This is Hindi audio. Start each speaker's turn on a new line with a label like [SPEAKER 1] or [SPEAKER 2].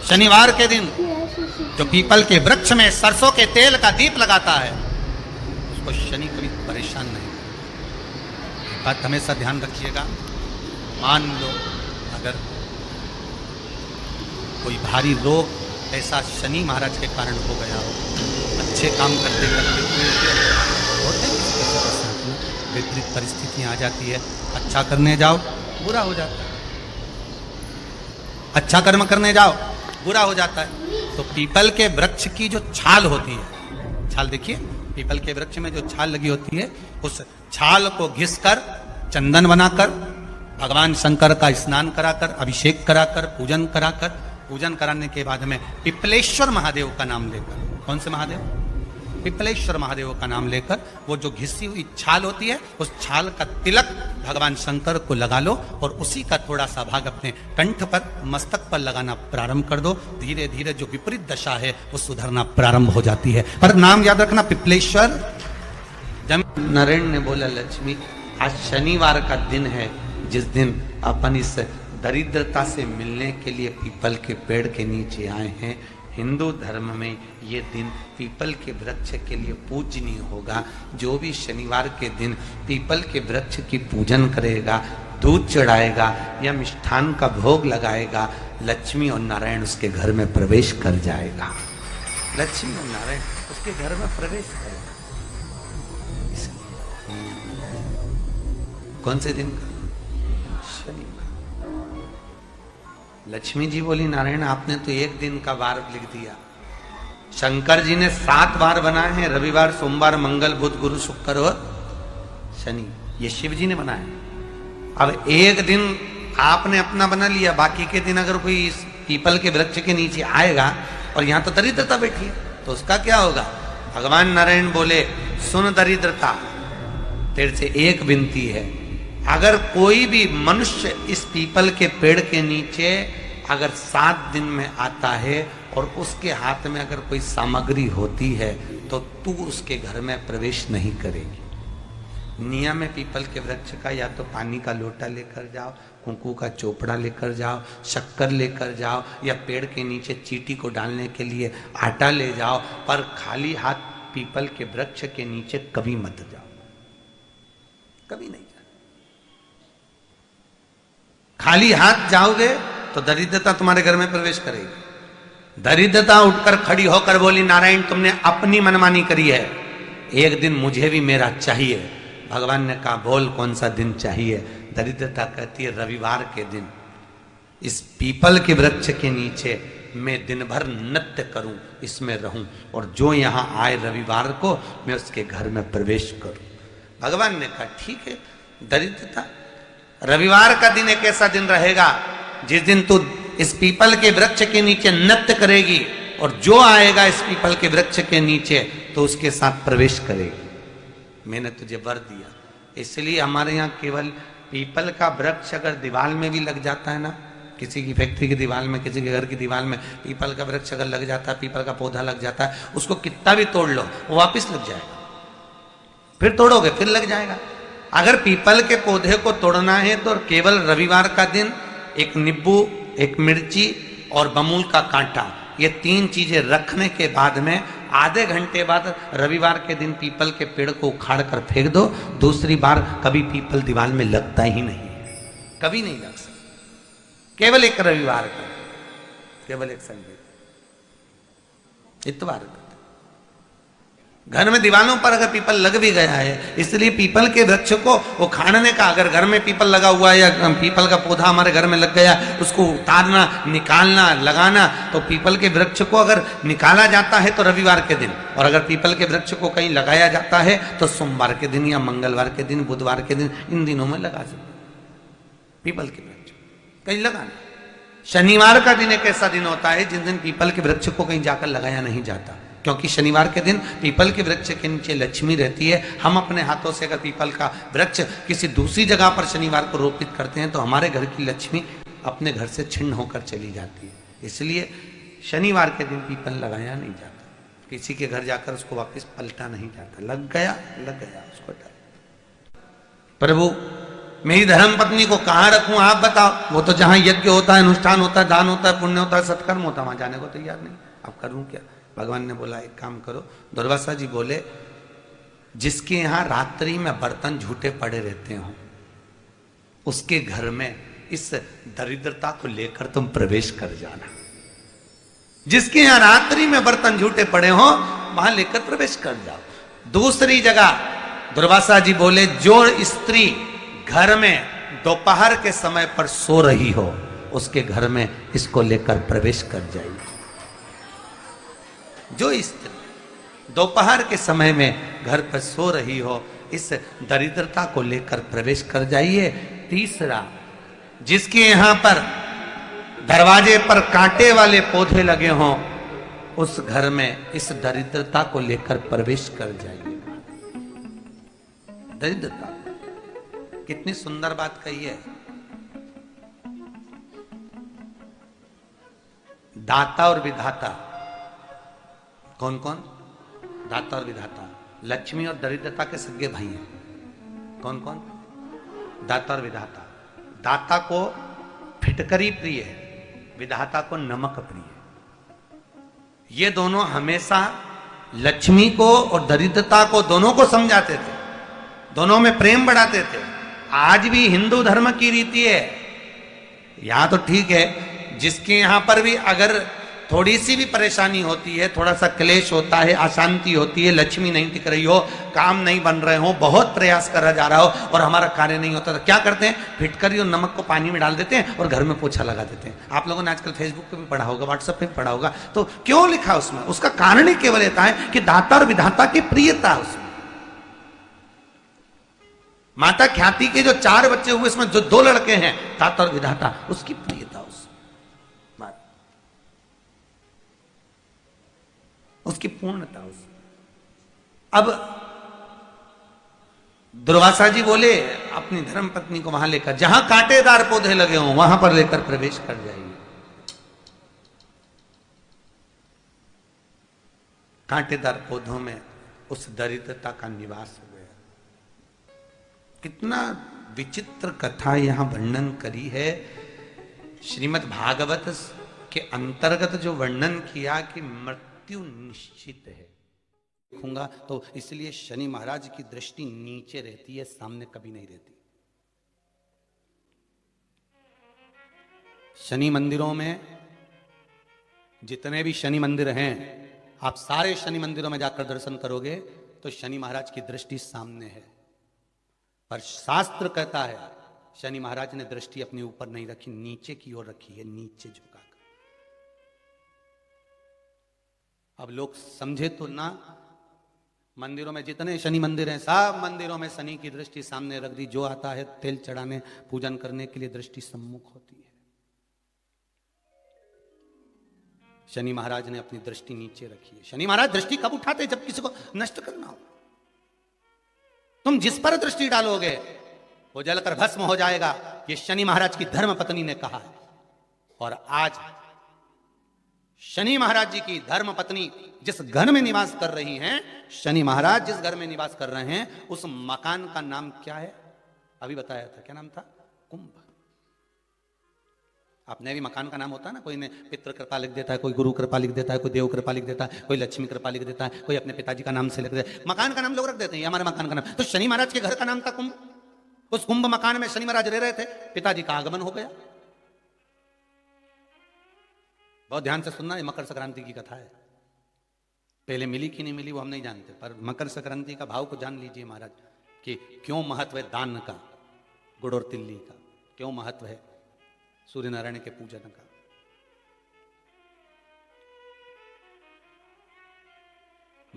[SPEAKER 1] शनिवार के दिन जो पीपल के वृक्ष में सरसों के तेल का दीप लगाता है उसको शनि कभी परेशान नहीं। ये बात हमेशा ध्यान रखिएगा। मान लो अगर कोई भारी रोग ऐसा शनि महाराज के कारण हो गया हो, अच्छे काम करते करते होते विपरीत परिस्थितियां आ जाती है, अच्छा करने जाओ बुरा हो जाता है, अच्छा कर्म करने जाओ बुरा हो जाता है। तो पीपल के वृक्ष की जो छाल होती है, छाल देखिए, पीपल के वृक्ष में जो छाल लगी होती है, उस छाल को घिसकर चंदन बनाकर भगवान शंकर का स्नान कराकर, अभिषेक कराकर, पूजन कराकर, पूजन कराने के बाद में पिपलेश्वर महादेव का नाम लेकर, कौन से महादेव? पिपलेश्वर महादेव का नाम लेकर वो जो घिसी हुई छाल होती है उस छाल का तिलक भगवान शंकर को लगा लो और उसी का थोड़ा सा भाग अपने कंठ पर, मस्तक पर लगाना प्रारंभ कर दो। धीरे धीरे जो विपरीत दशा है वो सुधरना प्रारंभ हो जाती है। पर नाम याद रखना, पिपलेश्वर। जब नारायण ने बोला, लक्ष्मी आज शनिवार का दिन है जिस दिन अपन इस दरिद्रता से मिलने के लिए पीपल के पेड़ के नीचे आए हैं। हिंदू धर्म में ये दिन पीपल के वृक्ष के लिए पूजनीय होगा। जो भी शनिवार के दिन पीपल के वृक्ष की पूजन करेगा, दूध चढ़ाएगा या मिष्ठान का भोग लगाएगा, लक्ष्मी और नारायण उसके घर में प्रवेश कर जाएगा। लक्ष्मी और नारायण उसके घर में प्रवेश करेगा। कौन से दिन? शनिवार। लक्ष्मी जी बोली, नारायण आपने तो एक दिन का वार लिख दिया। शंकर जी ने 7 वार बनाए हैं, रविवार, सोमवार, मंगल, बुध, गुरु, शुक्र और शनि। ये शिव जी ने बनाया। अब एक दिन आपने अपना बना लिया, बाकी के दिन अगर कोई इस पीपल के वृक्ष के नीचे आएगा और यहां तो दरिद्रता बैठी है तो उसका क्या होगा? भगवान नारायण बोले, सुन दरिद्रता, तेरे से एक विनती है, अगर कोई भी मनुष्य इस पीपल के पेड़ के नीचे अगर 7 दिन में आता है और उसके हाथ में अगर कोई सामग्री होती है तो तू उसके घर में प्रवेश नहीं करेगी। नियम है पीपल के वृक्ष का, या तो पानी का लोटा लेकर जाओ, कुंकू का चोपड़ा लेकर जाओ, शक्कर लेकर जाओ, या पेड़ के नीचे चींटी को डालने के लिए आटा ले जाओ, पर खाली हाथ पीपल के वृक्ष के नीचे कभी मत जाओ, कभी नहीं। खाली हाथ जाओगे तो दरिद्रता तुम्हारे घर में प्रवेश करेगी। दरिद्रता उठकर खड़ी होकर बोली, नारायण तुमने अपनी मनमानी करी है, एक दिन मुझे भी मेरा चाहिए। भगवान ने कहा, बोल कौन सा दिन चाहिए? दरिद्रता कहती है, रविवार के दिन इस पीपल के वृक्ष के नीचे मैं दिन भर नृत्य करूं, इसमें रहूं, और जो यहां आए रविवार को मैं उसके घर में प्रवेश करूं। भगवान ने कहा, ठीक है। दरिद्रता, रविवार का दिन एक ऐसा दिन रहेगा जिस दिन तू इस पीपल के वृक्ष के नीचे नृत्य करेगी और जो आएगा इस पीपल के वृक्ष के नीचे तो उसके साथ प्रवेश करेगी। मैंने तुझे वर दिया। इसलिए हमारे यहाँ केवल पीपल का वृक्ष अगर दीवार में भी लग जाता है ना, किसी की फैक्ट्री की दीवार में, किसी के घर की दीवार में पीपल का वृक्ष अगर लग जाता है, पीपल का पौधा लग जाता है, उसको कितना भी तोड़ लो वो वापिस लग जाएगा। फिर तोड़ोगे फिर लग जाएगा। अगर पीपल के पौधे को तोड़ना है तो केवल रविवार का दिन एक नींबू, एक मिर्ची और बमूल का कांटा, ये 3 चीजें रखने के बाद में आधे घंटे बाद रविवार के दिन पीपल के पेड़ को उखाड़ कर फेंक दो। दूसरी बार कभी पीपल दीवार में लगता ही नहीं, कभी नहीं लग सकता। केवल एक रविवार का, केवल एक संडे, इतवार का। घर में दीवारों पर अगर पीपल लग भी गया है, इसलिए पीपल के वृक्ष को उखाड़ने का, अगर घर में पीपल लगा हुआ है या पीपल का पौधा हमारे घर में लग गया, उसको उतारना, निकालना, लगाना, तो पीपल के वृक्ष को अगर निकाला जाता है तो रविवार के दिन, और अगर पीपल के वृक्ष को कहीं लगाया जाता है तो सोमवार के दिन या मंगलवार के दिन, बुधवार के दिन, इन दिनों में लगा सकते पीपल के वृक्ष कहीं लगाना। शनिवार का दिन एक ऐसा दिन होता है जिस दिन पीपल के वृक्ष को कहीं जाकर लगाया नहीं जाता, क्योंकि शनिवार के दिन पीपल के वृक्ष के नीचे लक्ष्मी रहती है। हम अपने हाथों से अगर पीपल का वृक्ष किसी दूसरी जगह पर शनिवार को रोपित करते हैं तो हमारे घर की लक्ष्मी अपने घर से छिन्न होकर चली जाती है। इसलिए शनिवार के दिन पीपल लगाया नहीं जाता, किसी के घर जाकर उसको वापस पलटा नहीं जाता। लग गया उसको डाल। प्रभु मेरी धर्म पत्नी को कहाँ रखूं आप बताओ। वो तो जहां यज्ञ होता है, अनुष्ठान होता है, दान होता है, पुण्य होता है, सत्कर्म होता है, वहां जाने को तैयार नहीं। अब करूं क्या? भगवान ने बोला एक काम करो। दुर्वासा जी बोले जिसके यहां रात्रि में बर्तन झूठे पड़े रहते हो उसके घर में इस दरिद्रता को लेकर तुम प्रवेश कर जाना। जिसके यहां रात्रि में बर्तन झूठे पड़े हो वहां लेकर प्रवेश कर जाओ। दूसरी जगह दुर्वासा जी बोले जो स्त्री घर में दोपहर के समय पर सो रही हो उसके घर में इसको लेकर प्रवेश कर जाइए। जो स्त्री दोपहर के समय में घर पर सो रही हो इस दरिद्रता को लेकर प्रवेश कर जाइए। तीसरा, जिसके यहां पर दरवाजे पर कांटे वाले पौधे लगे हों उस घर में इस दरिद्रता को लेकर प्रवेश कर जाइए। दरिद्रता, कितनी सुंदर बात कही है। दाता और विधाता कौन कौन? दाता और विधाता। लक्ष्मी और दरिद्रता के सगे भाई हैं। कौन कौन? दाता और विधाता। दाता को फिटकरी प्रिय है, विधाता को नमक प्रिय है। ये दोनों हमेशा लक्ष्मी को और दरिद्रता को दोनों को समझाते थे, दोनों में प्रेम बढ़ाते थे। आज भी हिंदू धर्म की रीति है। यहां तो ठीक है, जिसके यहां पर भी अगर थोड़ी सी भी परेशानी होती है, थोड़ा सा क्लेश होता है, अशांति होती है, लक्ष्मी नहीं टिक रही हो, काम नहीं बन रहे हो, बहुत प्रयास करा जा रहा हो और हमारा कार्य नहीं होता, तो क्या करते हैं? फिटकरी और नमक को पानी में डाल देते हैं और घर में पोछा लगा देते हैं। आप लोगों ने आजकल फेसबुक पे भी पढ़ा होगा, व्हाट्सएप पे भी पढ़ा होगा। तो क्यों लिखा उसमें? उसका कारण ही केवल रहता है कि दाता और विधाता की प्रियता उसमें। माता ख्याति के जो 4 बच्चे हुए इसमें जो 2 लड़के हैं, दाता और विधाता, उसकी प्रियता उसकी पूर्णता उसमें। अब दुर्वासा जी बोले अपनी धर्म पत्नी को वहां लेकर, जहां कांटेदार पौधे लगे हों वहां पर लेकर प्रवेश कर जाइए। कांटेदार पौधों में उस दरिद्रता का निवास हो गया। कितना विचित्र कथा यहां वर्णन करी है। श्रीमद् भागवत के अंतर्गत जो वर्णन किया कि मृत्यु निश्चित है। देखूंगा तो इसलिए शनि महाराज की दृष्टि नीचे रहती है, सामने कभी नहीं रहती। शनि मंदिरों में जितने भी शनि मंदिर हैं, आप सारे शनि मंदिरों में जाकर दर्शन करोगे तो शनि महाराज की दृष्टि सामने है। पर शास्त्र कहता है शनि महाराज ने दृष्टि अपने ऊपर नहीं रखी, नीचे की ओर रखी है, नीचे झुका। अब लोग समझे तो ना, मंदिरों में जितने शनि मंदिर हैं सब मंदिरों में शनि की दृष्टि सामने रख दी। जो आता है तेल चढ़ाने, पूजन करने के लिए दृष्टि सम्मुख होती है। शनि महाराज ने अपनी दृष्टि नीचे रखी है। शनि महाराज दृष्टि कब उठाते? जब किसी को नष्ट करना हो। तुम जिस पर दृष्टि डालोगे वो जलकर भस्म हो जाएगा, ये शनि महाराज की धर्म पत्नी ने कहा है। और आज शनि महाराज जी की धर्म पत्नी जिस घर में निवास कर रही हैं, शनि महाराज जिस घर में निवास कर रहे हैं, उस मकान का नाम क्या है? अभी बताया था, क्या नाम था? कुंभ। अपने भी मकान का नाम होता है ना, कोई ने पितृ कृपा लिख देता है, कोई गुरु कृपा लिख देता है, कोई देव कृपा लिख देता है, कोई लक्ष्मी कृपा लिख देता है, कोई अपने पिताजी का नाम से लिख देता है। मकान का नाम लोग रख देते हैं, हमारे मकान का नाम। तो शनि महाराज के घर का नाम था कुंभ। उस कुंभ मकान में शनि महाराज रह रहे थे, पिताजी का आगमन हो गया। बहुत ध्यान से सुनना, ये मकर संक्रांति की कथा है। पहले मिली कि नहीं मिली वो हम नहीं जानते, पर मकर संक्रांति का भाव को जान लीजिए महाराज कि क्यों महत्व है दान का, गुड़ और तिल्ली का, क्यों महत्व है सूर्य नारायण के पूजन का।